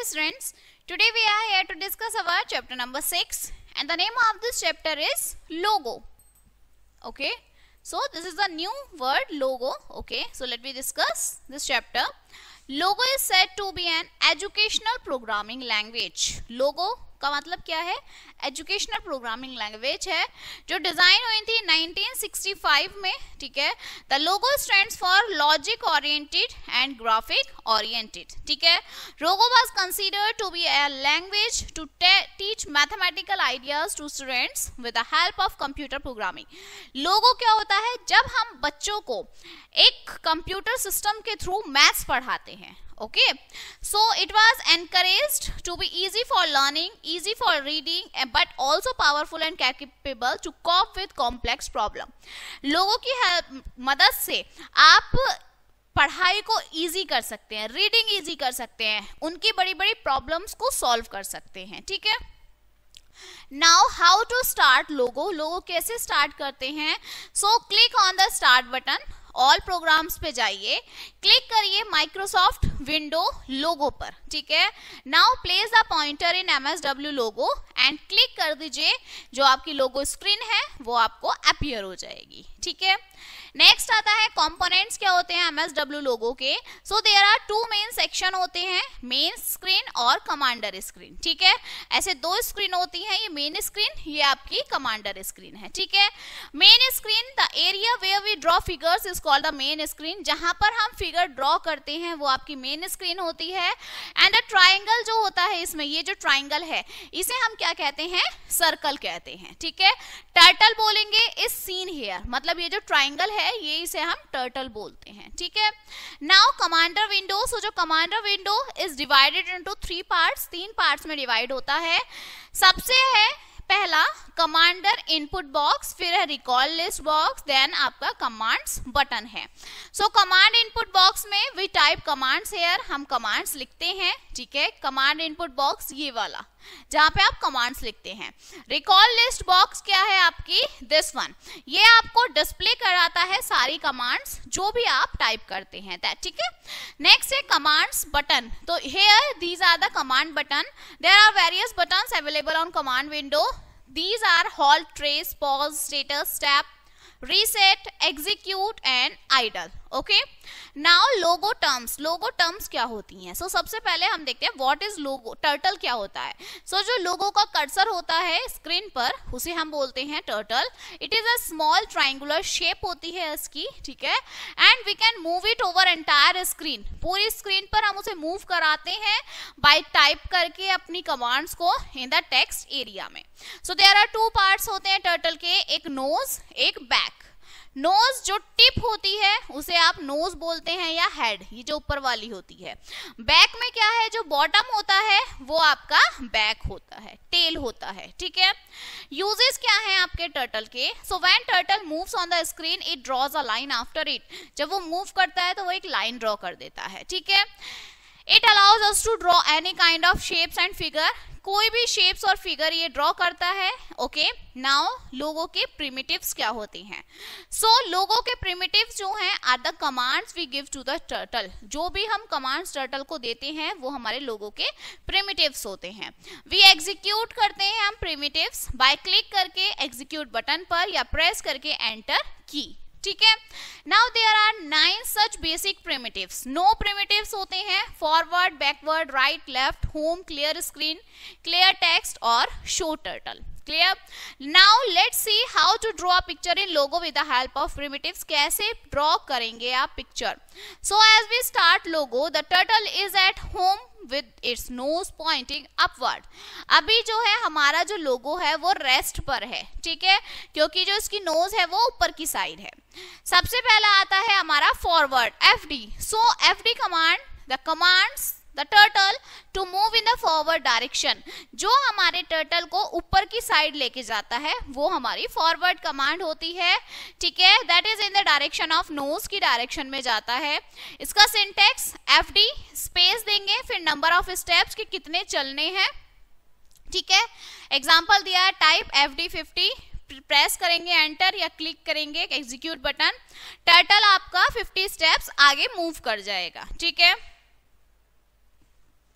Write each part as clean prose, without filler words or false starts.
students, today we are here to discuss our chapter number 6 and the name of this chapter is logo. Okay, so this is the new word logo. Okay, so let me discuss this chapter. Logo is said to be an educational programming language. Logo का मतलब क्या है? Educational programming language है जो design हुई थी 1965 में. ठीक है. The Logo stands for logic oriented and graphic oriented. ठीक है. Logo was considered to be a language to teach mathematical ideas to students with the help of computer programming. Logo क्या होता है? जब हम बच्चों को एक कंप्यूटर सिस्टम के थ्रू मैथ्स पढ़ाते हैं. Okay, so it was encouraged to be easy for learning, easy for reading, but also powerful and capable to cope with complex problem. लोगों की मदद से आप पढ़ाई को इजी कर सकते हैं, रीडिंग इजी कर सकते हैं, उनकी बड़ी बड़ी प्रॉब्लम्स को सॉल्व कर सकते हैं. ठीक है. नाउ हाउ टू स्टार्ट लोगो. लोगो कैसे स्टार्ट करते हैं? So click on the start button. All programmes पे जाइए, क्लिक करिए माइक्रोसॉफ्ट विंडो लोगो पर. ठीक है. Now place the pointer in MSW logo and click कर दीजिए. जो आपकी लोगो स्क्रीन है वो आपको अपीयर हो जाएगी. ठीक है. नेक्स्ट आता है कंपोनेंट्स क्या होते हैं MSW लोगो के. So there are two main section होते हैं, मेन स्क्रीन और कमांडर स्क्रीन. ठीक है. ऐसे दो स्क्रीन होती हैं, ये मेन स्क्रीन, ये आपकी कमांडर स्क्रीन है. ठीक है. Main screen, the area where we draw figures is called the main screen. जहां पर हम फिगर ड्रॉ करते हैं वो आपकी मेन स्क्रीन होती है. एंड द ट्राइंगल जो होता है इसमें, ये जो ट्राइंगल है इसे हम क्या कहते हैं? सर्कल कहते हैं. ठीक है. टर्टल बोलेंगे इस सीन हियर, मतलब ये जो ट्राइंगल है ये इसे हम टर्टल बोलते हैं. ठीक है. Now commander window. सो जो commander window is divided into 3 parts, 3 parts में डिवाइड होता है. सबसे है पहला कमांडर इनपुट बॉक्स, फिर है रिकॉल लिस्ट बॉक्स, देन आपका कमांड्स बटन है. सो कमांड इनपुट बॉक्स में वी टाइप कमांड्स हियर, हम कमांड्स लिखते हैं. ठीक है. कमांड इनपुट बॉक्स ये वाला जहां पे आप कमांड्स लिखते हैं. रिकॉल लिस्ट बॉक्स क्या है आपकी? This one. ये आपको डिस्प्ले कराता है सारी कमांड्स जो भी आप टाइप करते हैं. ठीक है. नेक्स्ट है कमांड्स बटन. तो here these are the command button. There are various buttons available on command window. These are halt, trace, pause, status, step, reset, execute and idle. Okay. Now logo terms. Logo terms क्या होती हैं? So सबसे पहले हम देखते हैं what is logo. Turtle क्या होता है? So जो लोगो का कर्सर होता है स्क्रीन पर उसे हम बोलते हैं turtle. It is a small triangular shape होती है इसकी. ठीक है. And we can move it over entire screen. पूरी स्क्रीन पर हम उसे मूव कराते हैं by टाइप करके अपनी कमांड्स को in the text area में. So there are 2 parts होते हैं टर्टल के, एक नोज एक बैक. नोज जो टिप होती है उसे आप नोज बोलते हैं या हेड, ये जो ऊपर वाली होती है. बैक में क्या है? जो बॉटम होता है वो आपका बैक होता है, टेल होता है. ठीक है. यूजेस क्या है आपके टर्टल के? So when turtle moves on the screen it draws a line after it. जब वो मूव करता है तो वो एक लाइन ड्रॉ कर देता है. ठीक है. It allows us to draw any kind of shapes and figure. कोई भी शेप्स और फिगर ये ड्रॉ करता है. ओके. नाउ लोगो के प्रिमिटिव्स क्या होते हैं? सो लोगो के प्रिमिटिव्स जो हैं are the commands we give to the turtle. जो भी हम कमांड्स टर्टल को देते हैं वो हमारे लोगो के प्रिमिटिव्स होते हैं. वी एग्जीक्यूट करते हैं हम प्रिमिटिव्स बाय क्लिक करके एग्जीक्यूट बटन पर या प्रेस करके एंटर की. ठीक है. Now there are 9 such basic primitives. 9 primitives होते हैं. Forward, backward, right, left, home, clear screen, clear text और show turtle. Clear. Now let's see how to draw picture in Logo with the help of primitives. कैसे draw करेंगे आप picture? So as we start Logo the turtle is at home with its nose pointing upward. अभी जो है हमारा जो लोगो है वो रेस्ट पर है. ठीक है. क्योंकि जो इसकी नोज है वो ऊपर की साइड है. सबसे पहला आता है हमारा forward, FD. So FD command the commands the turtle to move in the forward direction. जो हमारे टर्टल को ऊपर की साइड लेके जाता है वो हमारी फॉरवर्ड कमांड होती है. ठीक है. That is in the direction of nose की डायरेक्शन में जाता है. इसका सिंटेक्स FD स्पेस देंगे, फिर नंबर ऑफ स्टेप्स के कितने चलने हैं. ठीक है. एग्जाम्पल दिया है टाइप FD 50. प्रेस करेंगे एंटर या क्लिक करेंगे एग्जीक्यूट बटन, टर्टल आपका 50 स्टेप्स आगे मूव कर जाएगा. ठीक है.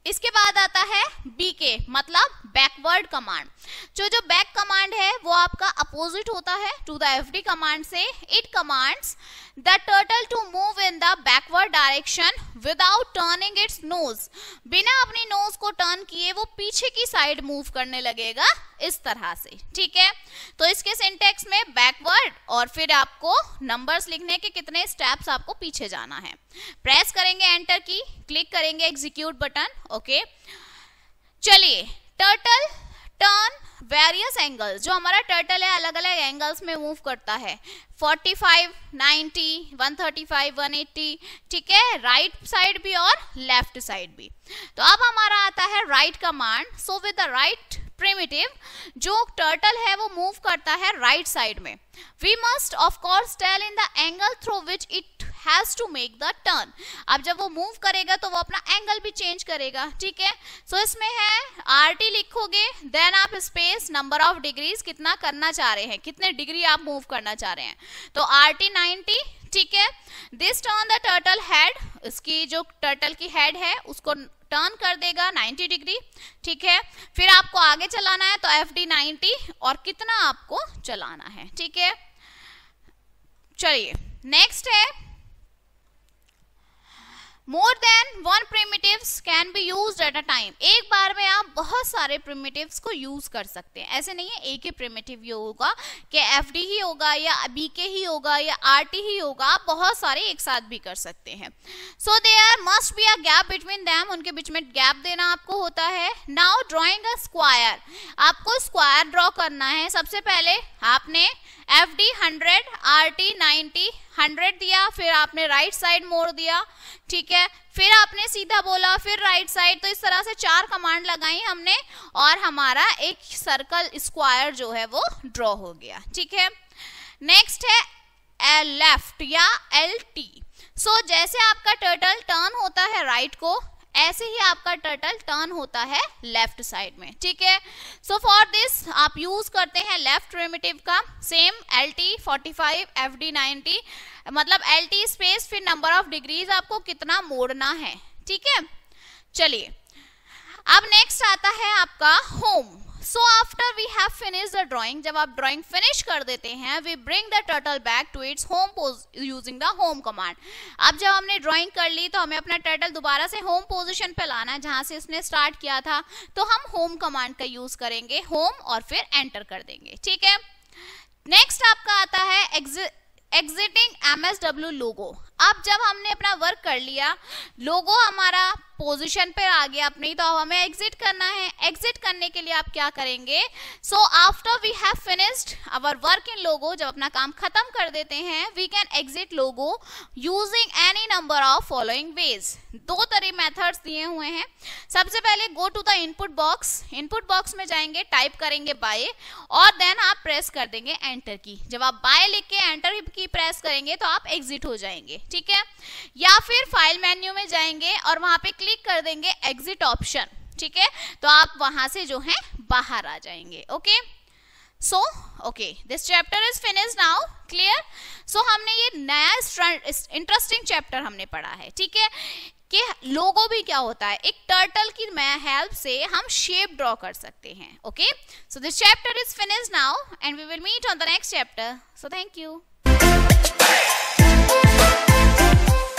इसके बाद आता है बीके, मतलब बैकवर्ड कमांड। जो बैक कमांड है वो आपका अपोजिट होता है टू द एफडी कमांड से। It commands the turtle to move in the backward direction without turning its nose. बिना अपनी नोज को टर्न किए वो पीछे की साइड मूव करने लगेगा इस तरह से, ठीक है। तो इसके सिंटेक्स में बैकवर्ड और फिर आपको नंबर्स लिखने के कितने स्टेप्स आपको पीछे जाना है। प्रेस करेंगे एंटर की, क्लिक करेंगे एग्जीक्यूट बटन, ओके। चलिए, टर्टल टर्न वेरियस एंगल्स, जो हमारा टर्टल है अलग अलग एंगल्स में मूव करता है, 45, 90, 135, 180, ठीक है, राइट साइड भी और लेफ्ट साइड भी। तो अब हमारा आता है right command. So with the right primitive, जो टर्टल है वो मूव करता है राइट साइड में। We must of course tell in the angle through which it has to make the turn. अब जब वो मूव करेगा तो वो अपना एंगल भी चेंज करेगा, ठीक है। सो इसमें है आरटी लिखोगे, देन आप स्पेस नंबर ऑफ डिग्रीज कितना करना चाह रहे हैं, कितने डिग्री आप मूव करना चाह रहे हैं, तो आरटी 90, ठीक है। This turn the turtle head, इसकी जो टर्टल की हेड है उसको टर्न कर देगा 90 डिग्री, ठीक है। फिर आपको आगे चलाना है तो FD 90 और कितना आपको चलाना है, ठीक है। चलिए नेक्स्ट है more than one primitives can be used at a time. एक बार में आप बहुत सारे प्रिमिटिव्स को यूज कर सकते हैं। ऐसे नहीं है एक ही प्रिमिटिव ये होगा कि FD ही होगा या BK ही होगा या RT ही होगा, आप बहुत सारे एक साथ भी कर सकते हैं। So there must be a gap between them, उनके बीच में गैप देना आपको होता है। नाउ ड्रॉइंग अ स्क्वायर, आपको स्क्वायर ड्रॉ करना है। सबसे पहले आपने FD 100, RT 90, 100 दिया, फिर आपने राइट साइड मोड़ दिया, ठीक है। फिर आपने सीधा बोला, फिर राइट साइड, तो इस तरह से 4 कमांड लगाई हमने और हमारा एक सर्कल स्क्वायर जो है वो ड्रॉ हो गया, ठीक है। नेक्स्ट है लेफ्ट या LT। सो जैसे आपका टर्टल टर्न होता है राइट को, ऐसे ही आपका टर्टल टर्न होता है लेफ्ट साइड में, ठीक है। सो फॉर दिस आप यूज करते हैं लेफ्ट प्रिमिटिव का, सेम LT 45, FD 90, मतलब LT स्पेस फिर नंबर ऑफ डिग्रीज आपको कितना मोड़ना है, ठीक है। चलिए अब नेक्स्ट आता है आपका home. So after we have finish the drawing, जब आप ड्राइंग फिनिश कर देते हैं, we bring the turtle back to its home pos using the home command. अब जब हमने ड्राइंग कर ली तो हमें अपना टर्टल दोबारा से होम पोजीशन पे लाना है जहां से उसने स्टार्ट किया था, तो हम होम कमांड का यूज करेंगे, होम और फिर एंटर कर देंगे, ठीक है। नेक्स्ट आपका आता है एग्जिटिंग MSW लोगो। अब जब हमने अपना वर्क कर लिया, लोगो हमारा पोजीशन पे आ गया अपनी, तो हमें एग्जिट करना है। एग्जिट करने के लिए आप क्या करेंगे, so after we have finished our work in Logo, जब अपना काम खत्म कर देते हैं, we can exit Logo using any number of following ways. 2 तरह मेथड्स दिए हुए हैं। सबसे पहले go to the input box, input box में जाएंगे, टाइप करेंगे बाय और देन आप प्रेस कर देंगे एंटर की। जब आप बाय लिख के एंटर की प्रेस करेंगे तो आप एग्जिट हो जाएंगे, ठीक है। या फिर फाइल मेन्यू में जाएंगे और वहां पे क्लिक कर देंगे एग्जिट ऑप्शन, ठीक है, तो आप वहां से जो है बाहर आ जाएंगे, okay. So okay, this chapter is finished now, clear. So हमने ये नया इंटरेस्टिंग चैप्टर हमने पढ़ा है, ठीक है, कि लोगो भी क्या होता है, एक टर्टल की हेल्प से हम शेप ड्रॉ कर सकते हैं, okay. So this chapter is finished now and we will meet on the next chapter. So thank you.